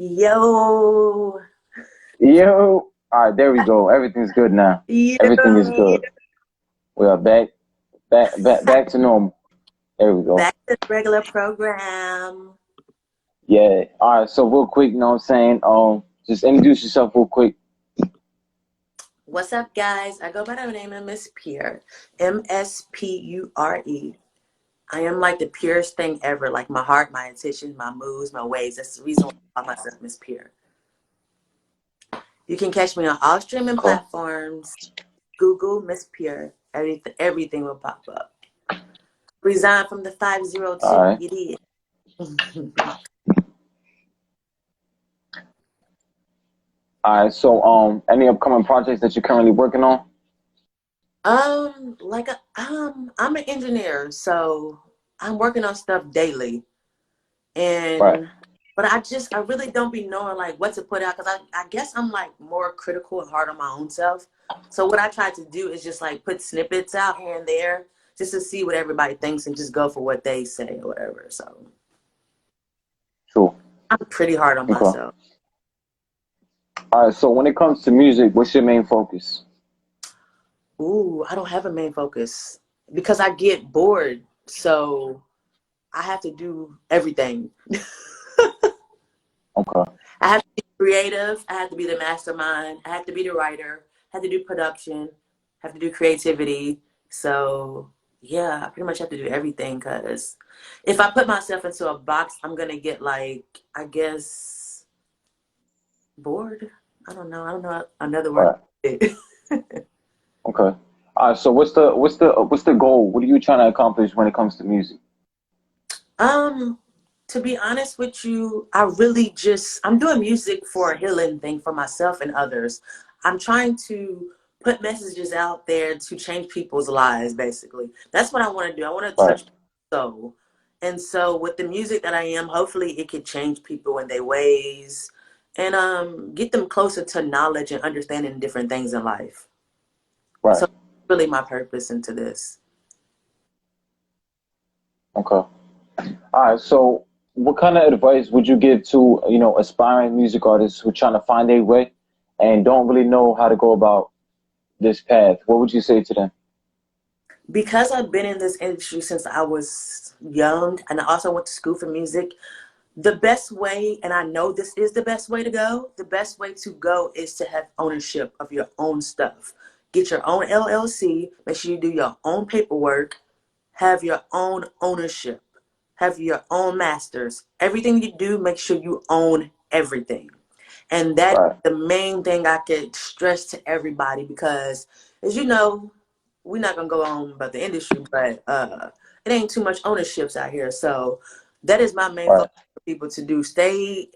Yo, Yo, all right, there we go. Everything's good now. Everything is yo, good. We are back to normal. There we go. back to the regular program. Yeah. All right. So real quick, you know what I'm saying? Just introduce yourself real quick. What's up, guys? I go by the name of Miss Pure, MSPURE. I am like the purest thing ever, like my heart, my intentions, my moods, my ways. That's the reason why I call myself Miss Pure. You can catch me on all streaming Okay. platforms. Google Miss Pure. Everything will pop up. Resign from the All 502. right. It is. All right. So any upcoming projects that you're currently working on? I'm an engineer, so I'm working on stuff daily, Right. and but I really don't be knowing like what to put out because I guess I'm like more critical and hard on my own self. So what I try to do is just like put snippets out here and there just to see what everybody thinks and just go for what they say or whatever. So True. I'm pretty hard on Okay. myself. All right. So when it comes to music, what's your main focus? Ooh, I don't have a main focus because I get bored, so I have to do everything. Okay. I have to be creative. I have to be the mastermind. I have to be the writer. I have to do production. I have to do creativity. So yeah, I pretty much have to do everything because if I put myself into a box, I'm gonna get like, I guess, bored. I don't know another word. Right. Okay. All right. So what's the goal? What are you trying to accomplish when it comes to music? Um, to be honest with you, I'm doing music for a healing thing for myself and others. I'm trying to put messages out there to change people's lives, basically. That's what I want to do. I want to Right. touch people's soul. And so with the music that I am, hopefully it could change people in their ways and get them closer to knowledge and understanding different things in life. Right. So really my purpose into this. Okay. All right. So, what kind of advice would you give to, aspiring music artists who are trying to find their way and don't really know how to go about this path? What would you say to them? Because I've been in this industry since I was young and I also went to school for music, the best way, and I know this is the best way to go, the best way to go is to have ownership of your own stuff. Get your own LLC, make sure you do your own paperwork, have your own ownership, have your own masters. Everything you do, make sure you own everything. And that Right. is the main thing I could stress to everybody because, as you know, we're not gonna go on about the industry, but it ain't too much ownerships out here. So that is my main Right. focus for people to do. Stay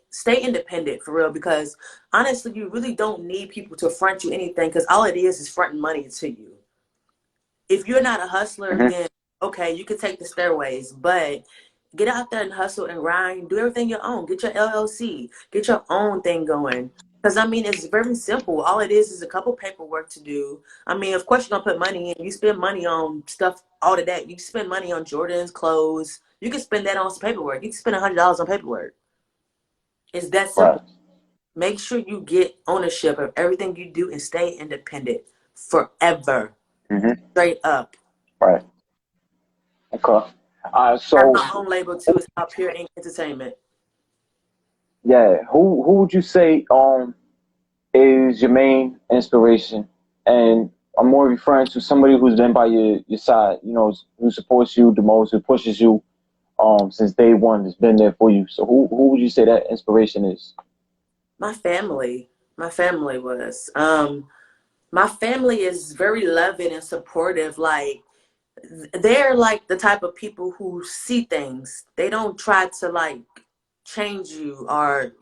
independent for real because honestly, you really don't need people to front you anything because all it is fronting money to you. If you're not a hustler, Hmm. then okay, you can take the stairways, but get out there and hustle and grind. Do everything your own. Get your LLC. Get your own thing going. Because I mean, it's very simple. All it is a couple paperwork to do. I mean, of course, you're gonna put money in. You spend money on stuff all of that. You can spend money on Jordan's clothes. You can spend that on some paperwork. You can spend $100 on paperwork. It's that Right. simple. Make sure you get ownership of everything you do and stay independent forever. Hmm. Straight up. Right. Okay. All right. Have So, my own label too. It's called Pure Ink Entertainment. yeah, who would you say is your main inspiration? And I'm more referring to somebody who's been by your side, who supports you the most, who pushes you since day one, has been there for you. So who would you say that inspiration is? My family. My family was. My family is very loving and supportive. Like they're like the type of people who see things. They don't try to like change you or,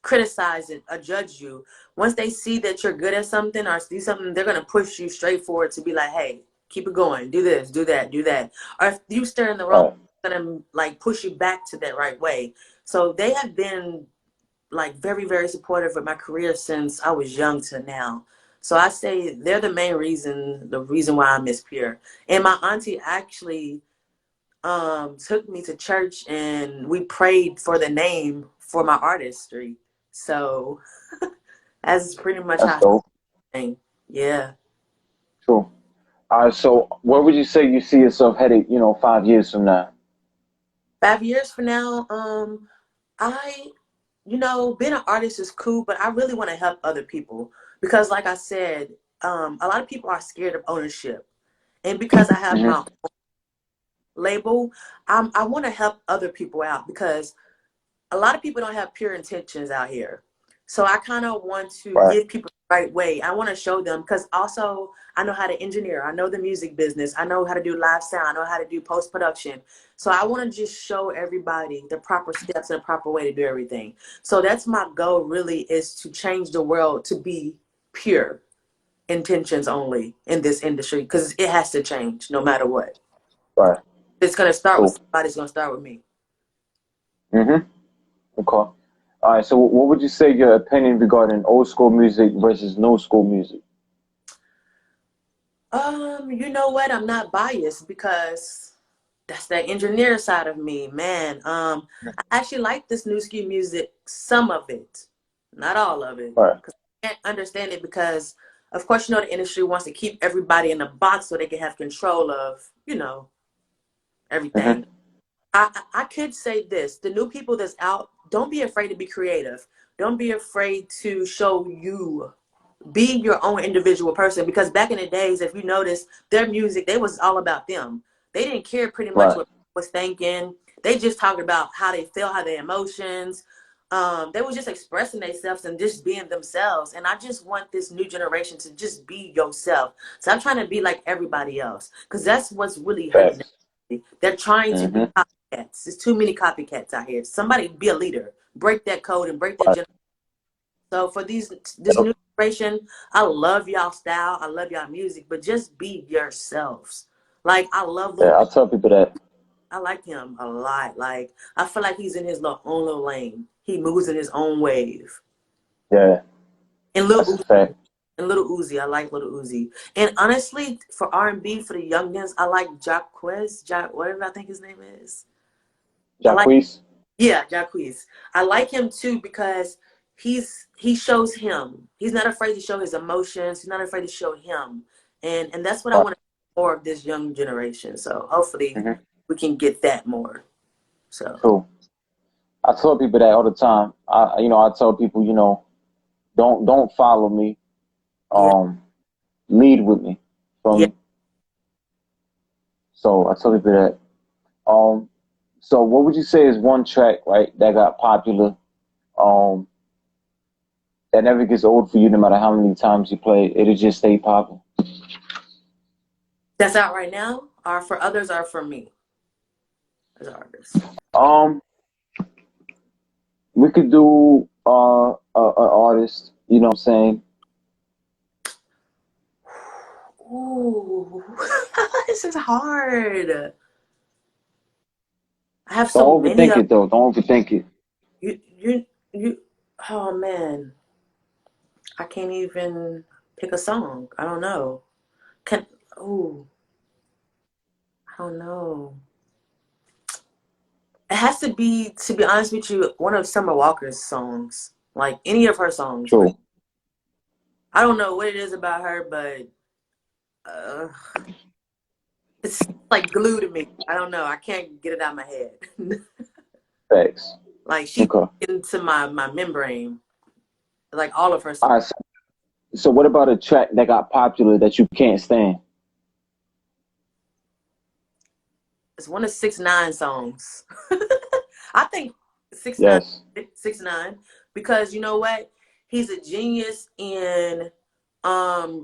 criticize it or judge you. Once they see that you're good at something or do something, they're gonna push you straight forward to be like, hey, keep it going, do this, do that, do that. Or if you steer in the wrong, Right. they're gonna like push you back to that right way. So they have been like very, very supportive of my career since I was young to now. So I say they're the reason why I miss Pure. And my auntie actually took me to church and we prayed for the name for my artistry. So that's pretty much That's how I dope. think. Yeah. True. All right. So, where would you say you see yourself headed? 5 years from now. 5 years from now, I, being an artist is cool, but I really want to help other people because, like I said, a lot of people are scared of ownership, and because I have Hmm. my label, I want to help other people out because a lot of people don't have pure intentions out here. So I kind of want to Right. give people the right way. I want to show them because also I know how to engineer. I know the music business. I know how to do live sound. I know how to do post production. So I want to just show everybody the proper steps and the proper way to do everything. So that's my goal really, is to change the world to be pure intentions only in this industry because it has to change no matter what. Right. It's going to start with True. somebody. It's going to start with me. Mm-hmm. Okay. All right. So, what would you say your opinion regarding old school music versus new school music? You know what? I'm not biased because that's that engineer side of me, man. I actually like this new ski music, some of it, not all of it, Right. because I can't understand it because, of course, the industry wants to keep everybody in a box so they can have control of, everything. Mm-hmm. I could say this: the new people that's out, don't be afraid to be creative. Don't be afraid to show you, be your own individual person, because back in the days, if you notice, their music, they was all about them. They didn't care pretty much Right. what people was thinking. They just talked about how they feel, how their emotions. They was just expressing themselves and just being themselves. And I just want this new generation to just be yourself. So I'm trying to be like everybody else because that's what's really hurting Facts. them. They're trying to be Mm-hmm. copycats. There's too many copycats out here. Somebody be a leader, break that code and break that Right. generation. So for this Yep. new generation, I love y'all style, I love y'all music, but just be yourselves. Like I love Yeah. Little I tell people that. I like him a lot. Like I feel like he's in his own little lane. He moves in his own wave. Yeah. And Lil That's a Uzi, fact. I like Little Uzi. And honestly, for R&B, for the youngins, I like whatever I think his name is. I like Jacquees. Yeah, Jacquees. I like him too because he shows him. He's not afraid to show his emotions. He's not afraid to show him. And that's what I Right. want more of this young generation. So hopefully Mm-hmm. we can get that more. So True. I tell people that all the time. I tell people, don't follow me. yeah, Um, lead with me. Feel yeah. me? So I tell people that. So what would you say is one track, right, that got popular, um, that never gets old for you, no matter how many times you play it, it'll just stay popping? That's out right now, or for others, or for me as an artist. Um, we could do an artist, you know what I'm saying? Ooh, this is hard. I have so Don't many overthink of it though. Don't overthink it. you. Oh man, I can't even pick a song. I don't know. Can Ooh, I don't know. It has to be honest with you, one of Summer Walker's songs. Like any of her songs, really. True. I don't know what it is about her, but uh, it's like glue to me. I don't know. I can't get it out of my head. Facts. Like she Okay. into my membrane. Like all of her All songs. right. So what about a track that got popular that you can't stand? It's one of 6ix9ine songs. I think 6ix9ine, Yes. 6ix9ine, because you know what? He's a genius in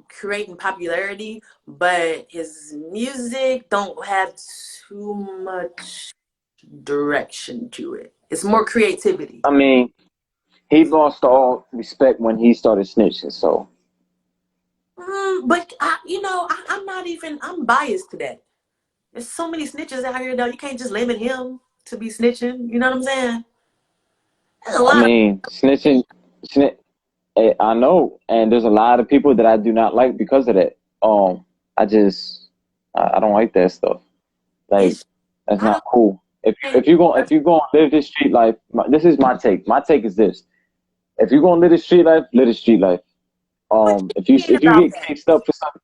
creating popularity, but his music don't have too much direction to it. It's more creativity. I mean, he lost all respect when he started snitching. So But I'm not even. I'm biased to that. There's so many snitches out here, though. You can't just limit him to be snitching. You know what I'm saying? There's a I lot of. mean, snitch. I know, and there's a lot of people that I do not like because of that. I just, I don't like that stuff. Like, It's. that's I not don't. cool. If you're going to live this street life, this is my take. My take is this: if you're going to live the street life, live the street life. What you mean If you about get that? cased up for something,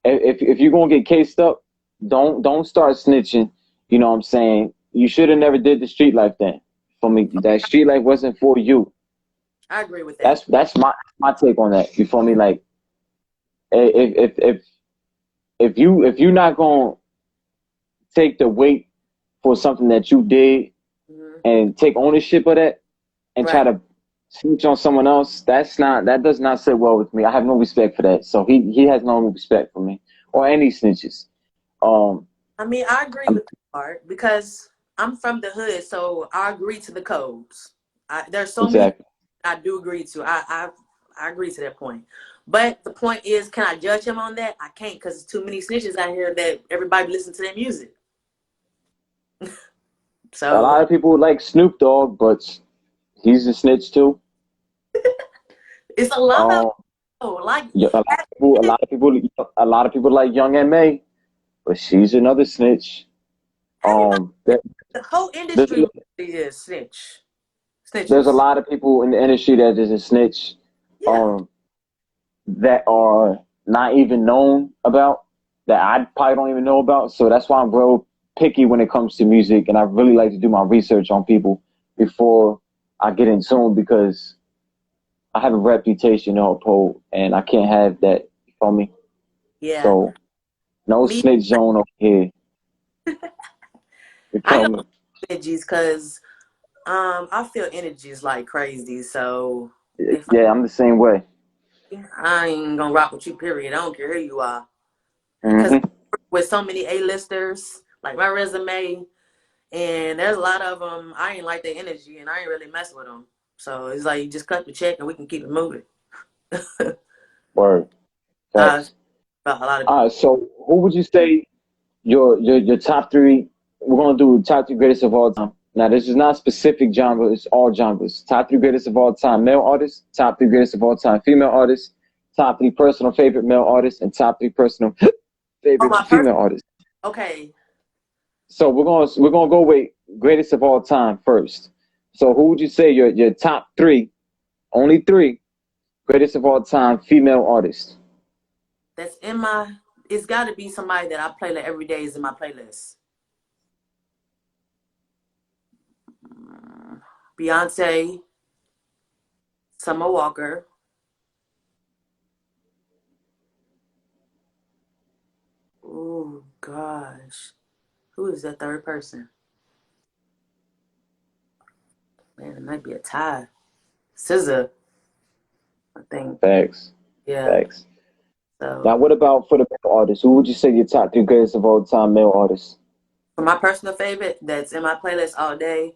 if you're gonna get cased up, don't start snitching. You know what I'm saying? You should have never did the street life then. For me, that street life wasn't for you. I agree with that. That's my take on that. You feel me? Like if if you're not gonna take the weight for something that you did Hmm. and take ownership of that and try Right. to snitch on someone else, that does not sit well with me. I have no respect for that. So he has no respect for me or any snitches. Um, I mean, I agree I'm- with that part because I'm from the hood, so I agree to the codes. There's so many exactly. I do agree to. I agree to that point. But the point is, can I judge him on that? I can't because there's too many snitches out here that everybody listen to their music. A So lot of people like Snoop Dogg, but he's a snitch too. it's a lot of Um, like yeah, a lot of people like Young M.A., but she's another snitch. everybody, There, the whole there's industry really is there's a snitches. lot of people in the industry that is a snitch. Yeah, Um, that are not even known about that I probably don't even know about. So that's why I'm real picky when it comes to music, and I really like to do my research on people before I get in tune because I have a reputation to uphold, and I can't have that. You feel me? yeah. So no Me, snitch zone over here. You I feel know me? energies because I feel energies like crazy. So if Yeah, I'm the same way. I ain't gonna rock with you, period. I don't care who you are. Because Hmm. with so many A-listers, like my resume, and there's a lot of them, I ain't like their energy and I ain't really mess with them. So it's like you just cut the check and we can keep it moving. Word. uh, Facts. a lot of All right. So who would you say your top three? We're gonna do top three greatest of all time. Now this is not specific genre; it's all genres. Top three greatest of all time male artists, top three greatest of all time female artists, top three personal favorite male artists, and top three personal oh favorite my person. female artists. Okay, So we're gonna go with greatest of all time first. So who would you say your top three, only three greatest of all time female artists? that's in my. It's got to be somebody that I play like every day is in my playlist. Beyonce, Summer Walker. Oh gosh, who is that third person? Man, it might be a tie. SZA, I think. Facts, Yeah. facts. Now, So what about for the male artists? Who would you say your top three greatest of all time male artists? for my personal favorite, that's in my playlist all day.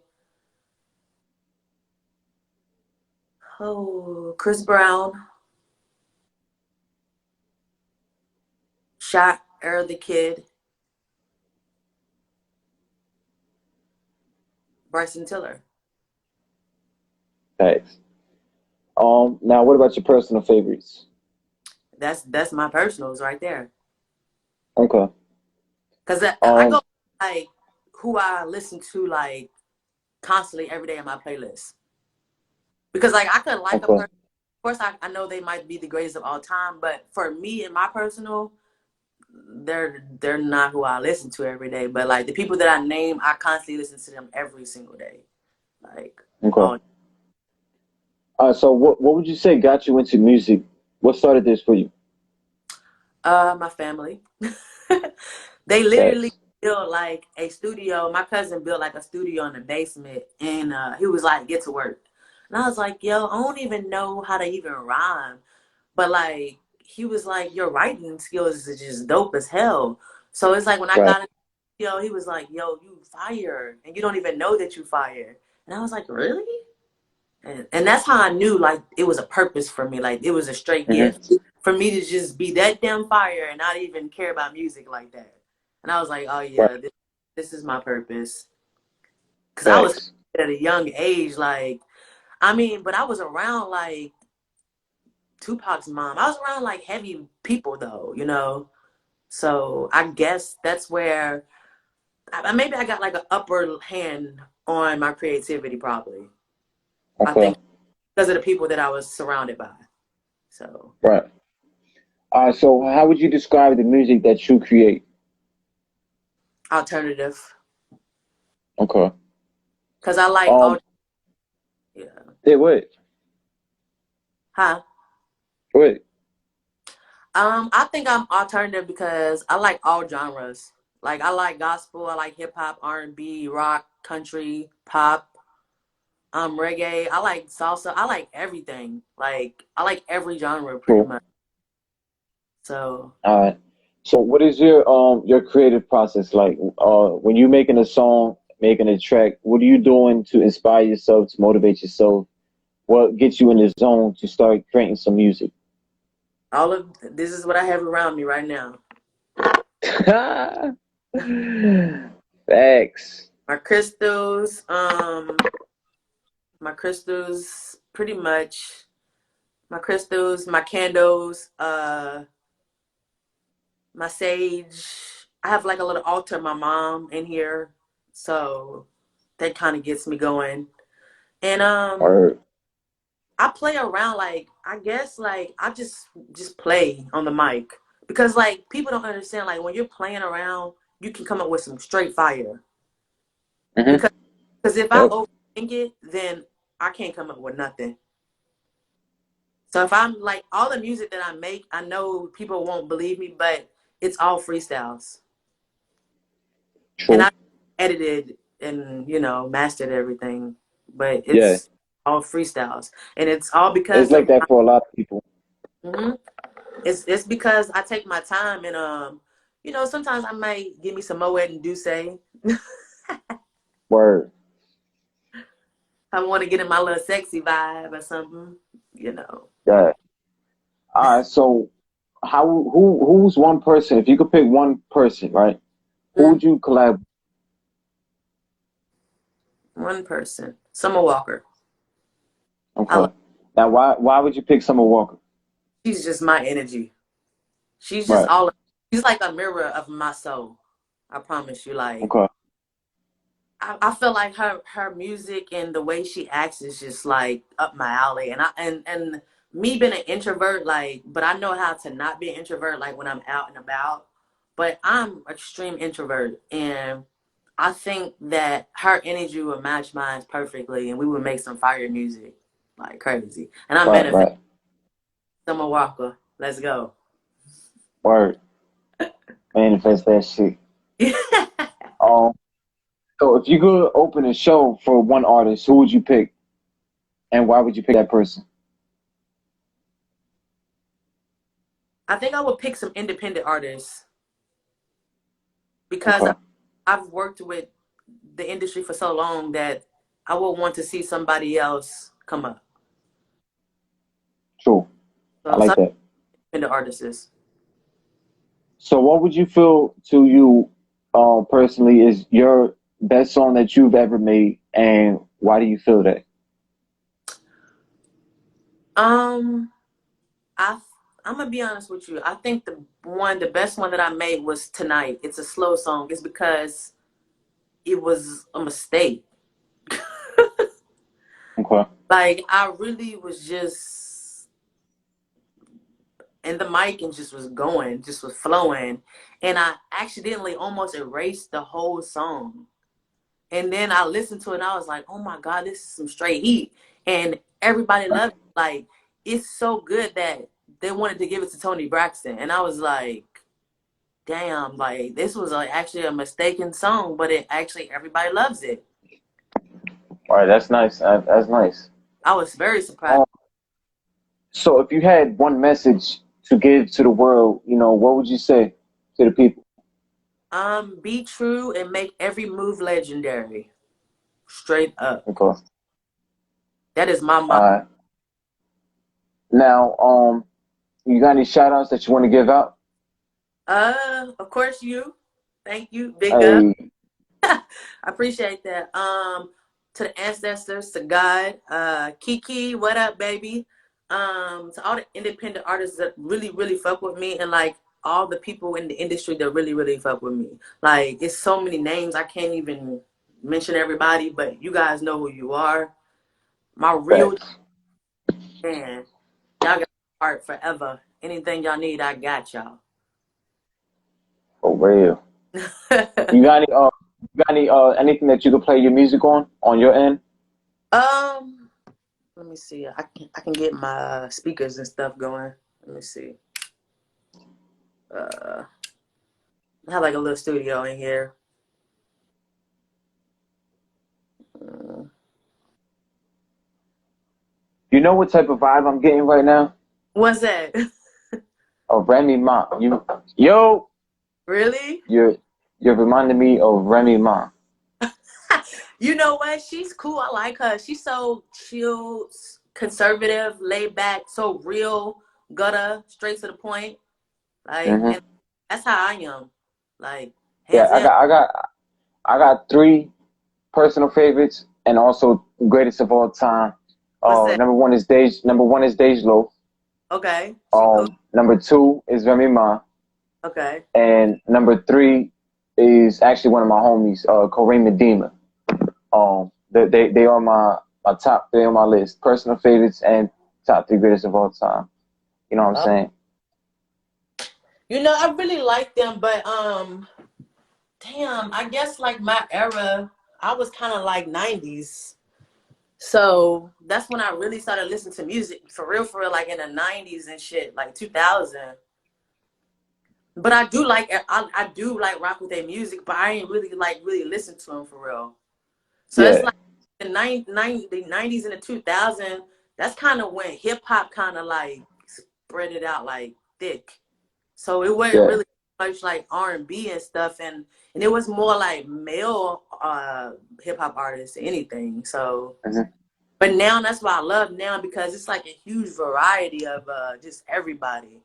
Oh, Chris Brown, Shot, Era the Kid, Bryson Tiller. Facts. Now what about your personal favorites? That's my personals right there. Okay. Cause I Um, go like who I listen to like constantly every day in my playlist. Because like I could like a okay, person. Of course, I know they might be the greatest of all time, but for me and my personal, they're not who I listen to every day. But like the people that I name, I constantly listen to them every single day. Like okay. all So what would you say got you into music? What started this for you? my family. They literally Facts. built like a studio. My cousin built like a studio in the basement, and he was like, "Get to work." And I was like, "Yo, I don't even know how to even rhyme," but like he was like, "Your writing skills is just dope as hell." So it's like when I Right. got in the studio, he was like, "Yo, you fire, and you don't even know that you fire." And I was like, "Really?" And that's how I knew like it was a purpose for me. Like it was a straight Mm-hmm. gift for me to just be that damn fire and not even care about music like that. And I was like, oh Right. yeah, this is my purpose. Cause I was Facts. at a young age, like I mean, but I was around like Tupac's mom. I was around like heavy people though, you know. So I guess that's where maybe I got like an upper hand on my creativity, probably. I Okay. think because of the people that I was surrounded by. So Right. So how would you describe the music that you create? alternative, Okay. because I like Um, all. Yeah. wait. Huh? Wait. I think I'm alternative because I like all genres. Like I like gospel, I like hip hop, R&B, rock, country, pop, reggae. I like salsa. I like everything. Like I like every genre pretty Cool. much. So All right. So what is your creative process like? When you're making a song, making a track, what are you doing to inspire yourself, to motivate yourself? What gets you in the zone to start creating some music? all of this is what I have around me right now. Facts. My crystals, pretty much. My crystals, my candles, my sage. I have like a little altar of my mom in here, so that kind of gets me going. And Or I play around, like I guess like I just play on the mic because like people don't understand, like when you're playing around, you can come up with some straight fire. hmm Because if I Yep. overthink it, then I can't come up with nothing. So if I'm like all the music that I make, I know people won't believe me, but it's all freestyles. And True. I edited and mastered everything, but Yeah. it's all freestyles, and it's all It's because like of that for a lot of people. mhm. It's because I take my time and sometimes I might give me some Moet and Douce. Word. I want to get in my little sexy vibe or something, you know. Yeah. All right. So who's one person? If you could pick one person, right? Who Mhm. would you collab? One person, Summer Walker. I love. Okay. Now, why would you pick Summer Walker? She's just my energy. She's just Right. all. She's like a mirror of my soul. I promise you. Like Okay. I feel like her music and the way she acts is just like up my alley. And me being an introvert, like, but I know how to not be an introvert, like when I'm out and about. But I'm extreme introvert, and I think that her energy would match mine perfectly, and we would make some fire music like crazy. And I Right. manifest Right. Summer Walker. Let's go. Word. Manifest that shit. Um. So if you could open a show for one artist, who would you pick, and why would you pick that person? I think I would pick some independent artists because Okay. I've worked with the industry for so long that I would want to see somebody else come up. True. I So like some that. independent artists. So what would you feel to you, personally, is your best song that you've ever made, and why do you feel that? Um, I I'm gonna be honest with you. I think the best one that I made was Tonight. It's a slow song. It's because it was a mistake. Okay. Like I really was just in the mic and just was going, just was flowing, and I accidentally almost erased the whole song. And then I listened to it and I was like, oh my God, this is some straight heat. And everybody loved it. Like, it's so good that they wanted to give it to Tony Braxton. And I was like, damn, like, this was like actually a mistaken song, but it actually, everybody loves it. All right, that's nice. That's nice. I was very surprised. Um, so if you had one message to give to the world, what would you say to the people? Be true and make every move legendary. Straight up. Okay. That is my All mom. right. Now, you got any shout outs that you want to give out? Of course you. Thank you. Big up. Hey, I appreciate that. To the ancestors, to God, Kiki, what up, baby? To all the independent artists that really, really fuck with me, and like all the people in the industry that really, really fuck with me. Like, it's so many names I can't even mention everybody, but you guys know who you are. My real Facts. fan. Y'all got my heart forever. Anything y'all need, I got y'all. For real. You got any anything that you could play your music on your end? um, let me see. I can get my speakers and stuff going. Let me see. I have like a little studio in here. Uh, You know what type of vibe I'm getting right now? what's that? A Remy Ma. Yo, Really? you're reminding me of Remy Ma. You know what? She's cool. I like her. She's so chill, conservative, laid back, so real, gutter, straight to the point. Like, Hmm. and that's how I am. Like, Yeah, hands down. I got three personal favorites and also greatest of all time. What's that? Number one is Dej Loaf. Okay, she cool. Number two is Remy Ma, Okay, and number three is actually one of my homies, Kareem Medina. They are my top three on my list, personal favorites and top three greatest of all time. You know what I'm uh, saying? I really like them, but damn, I guess like my era, I was kind of like '90s, so that's when I really started listening to music for real, like in the '90s and shit, like 2000. But I do like rock with their music, but I ain't really like really listen to them for real. So it's Yeah, like the '90s and the 2000s. That's kind of when hip hop kind of like spread it out like thick. So it wasn't yeah. really much like R&B and stuff, and it was more like male hip hop artists, anything. So, Mhm. but now that's why I love now because it's like a huge variety of just everybody.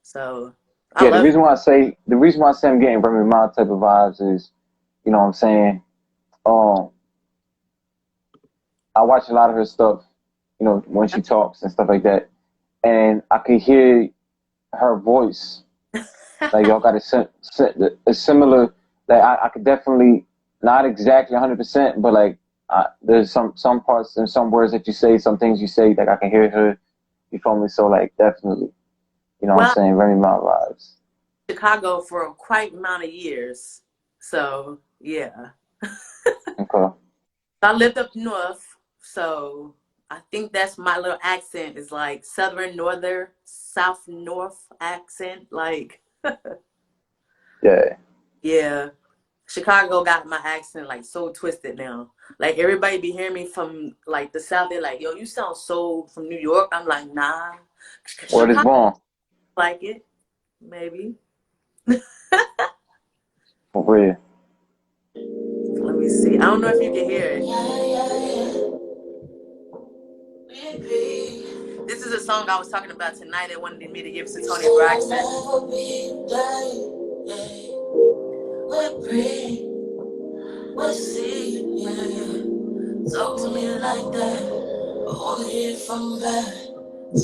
So I Yeah, love it. the reason why I say I'm getting Remy Ma type of vibes is, you know what I'm saying? Um, I watch a lot of her stuff, you know, when she talks and stuff like that. And I could hear her voice. Like y'all got a similar, like I could definitely, not exactly 100%, but like there's some parts and some words that you say, some things you say, like I can hear her, you feel me? So like definitely, you know what I'm Well, saying? Remy Ma vibes. Chicago for quite amount of years. So yeah, Okay. I lived up north, so I think that's my little accent is like southern, northern, south, north accent. Like Yeah. yeah, Chicago got my accent like so twisted now. Like everybody be hearing me from like the south. They're like, "Yo, you sound so from New York." I'm like, "Nah, Word is Chicago born. like it maybe." For real. Let me see. I don't know if you can hear it. This is a song I was talking about tonight. I wanted me to give to Tony Braxton. Talk to me like that. Hold it from back.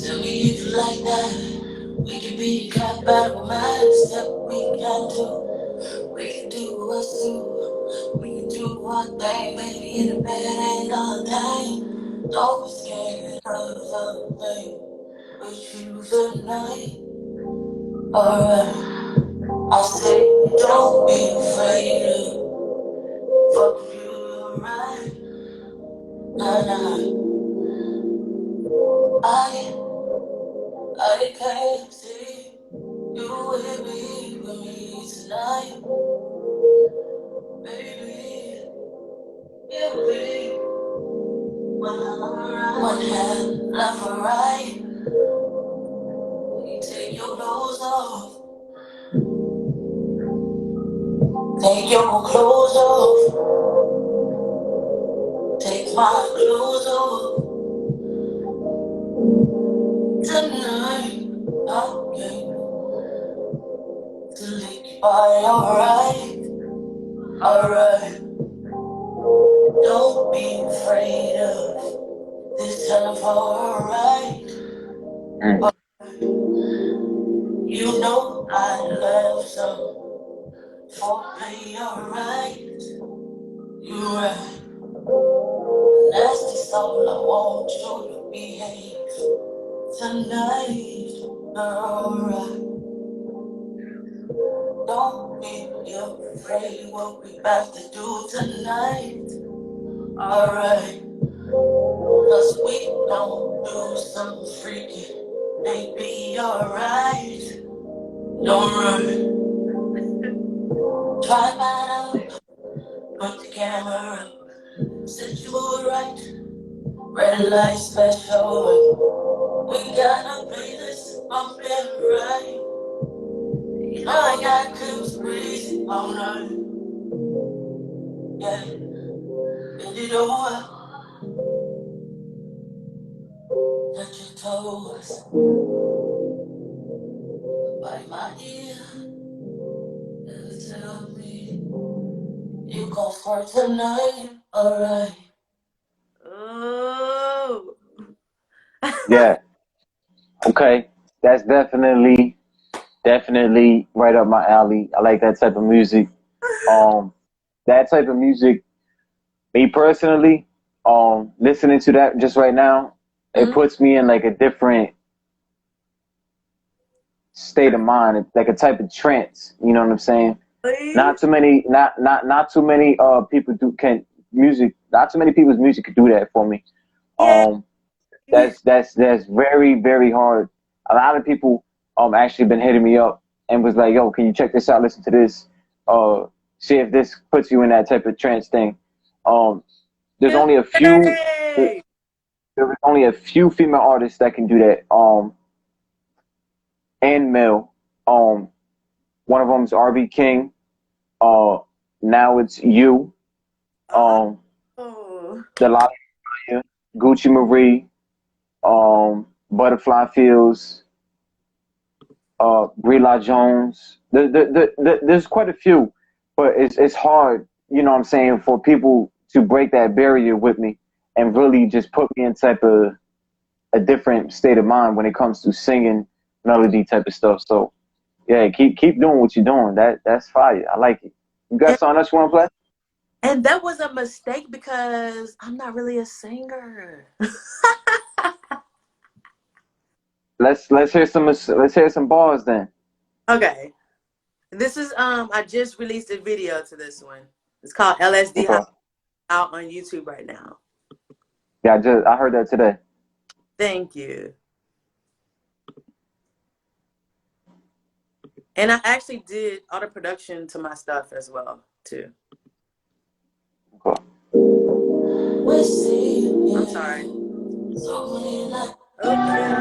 Tell me if you like that. We can be cat back romance that we can do. We can do us too. We can do one thing, baby, in the bed ain't all day. Don't be scared of the thing. With you tonight. Alright. I say, don't be afraid of fuck you, right? Nah, nah. I can't see you with me tonight, baby. Yeah, baby. One hand, left or right. You take your clothes off. Take your clothes off. Take my clothes off. Tonight, I came to lick your body, alright. Alright. Don't be afraid of this telephone, alright. Mm. You know I behave tonight. Alright. Don't be afraid what we about to do tonight. Alright. Cause we don't do something freaky. Maybe alright. Don't run. Try that up. Put the camera up. Set you right. Red light special. We gotta play this up and right. You know I got clues crazy all night. Yeah, bend it over, touch your toes, bite my ear, and tell me you gon' fart tonight, alright. Oh. Yeah. Okay. That's definitely right up my alley. I like that type of music. That type of music, me personally, listening to that just right now, it puts me in like a different state of mind. It's like a type of trance. You know what I'm saying? Not too many, not too many people not too many people's music could do that for me. Yeah. That's very, very hard. A lot of people actually been hitting me up and was like, yo, can you check this out, listen to this, see if this puts you in that type of trance thing. There's only a few Hey. there was only a few female artists that can do that. And male. One of them is RB King. Now it's you. Oh. The lot Gucci Marie. Butterfly Fields. Rela Jones. There's quite a few, but it's hard. You know what I'm saying, for people to break that barrier with me and really just put me in type of a different state of mind when it comes to singing melody type of stuff. So yeah, keep doing what you're doing. That's fire. I like it. You got something else you want to play? And that was a mistake because I'm not really a singer. Let's hear some bars then. Okay. This is I just released a video to this one. It's called LSD Okay. out on YouTube right now. Yeah, I heard that today. Thank you. And I actually did all the production to my stuff as well, too. Okay. I'm sorry. Okay.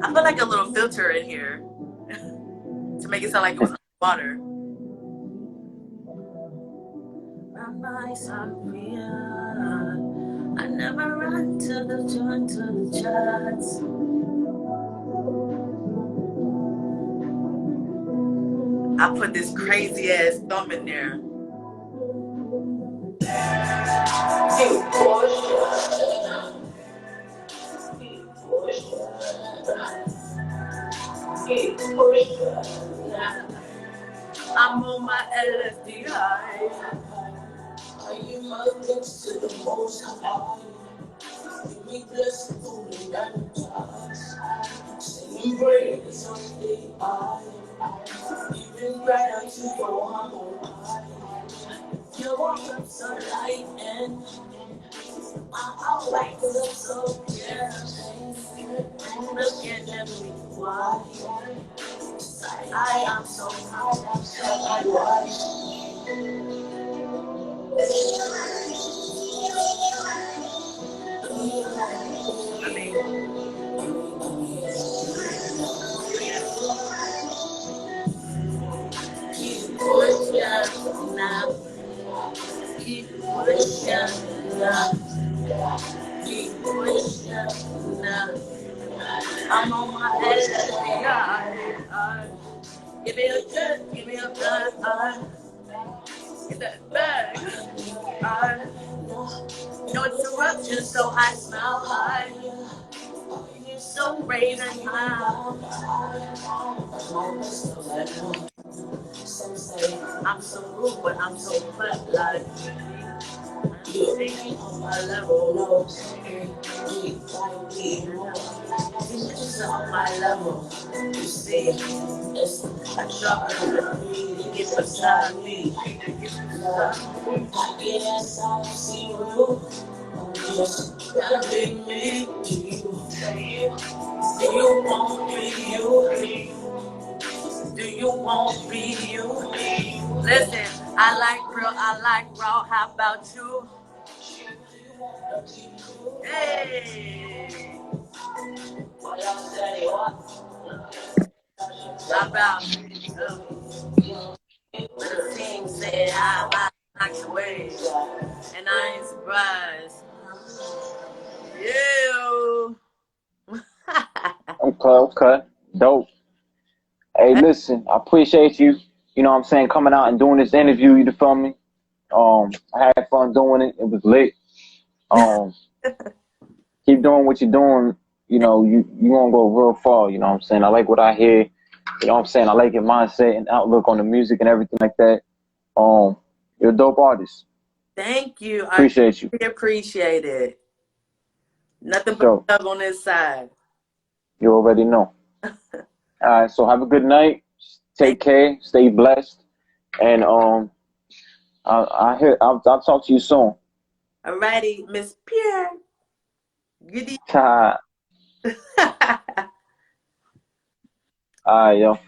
I put like a little filter in here to make it sound like it was underwater. I never run to the joint to the charts. I put this crazy ass thumb in there. I'm on my LSD high. I give my thanks to the most high. Give me blessed food and baptized. Singing praise on the high. Giving gratitude to your humble high. You walk up sunlight and I like to look so careless. Looking at me, why? I am so proud of my wife. Keep pushing now. Keep pushing now. Keep pushing now. I'm on my head. Give me a jet, give me a blood. Get that bag. No interruption, so I smile high. So brave and high. I'm so rude, but I'm so flat like you on my level. This is on my level. You see, I drop it, you get beside me. I guess I'll see you. Gotta be me. Do you want me? Do you want me? Listen, I like real, I like raw. How about you? Hey, how about the team said I like the way, and I ain't surprised. You. Okay, okay. Dope. Hey, listen, I appreciate you, you know what I'm saying, coming out and doing this interview, you feel me? I had fun doing it. It was lit. Um, keep doing what you're doing. You know, you gonna go real far, you know what I'm saying? I like what I hear. You know what I'm saying? I like your mindset and outlook on the music and everything like that. You're a dope artist. Thank you. I Appreciate you. really appreciate it. For Nothing but sure. love on this side. You already know. All right, so have a good night. Thank Take care. Stay blessed. And I'll talk to you soon. you. Alrighty, Miss Pierre. Good All right, yo.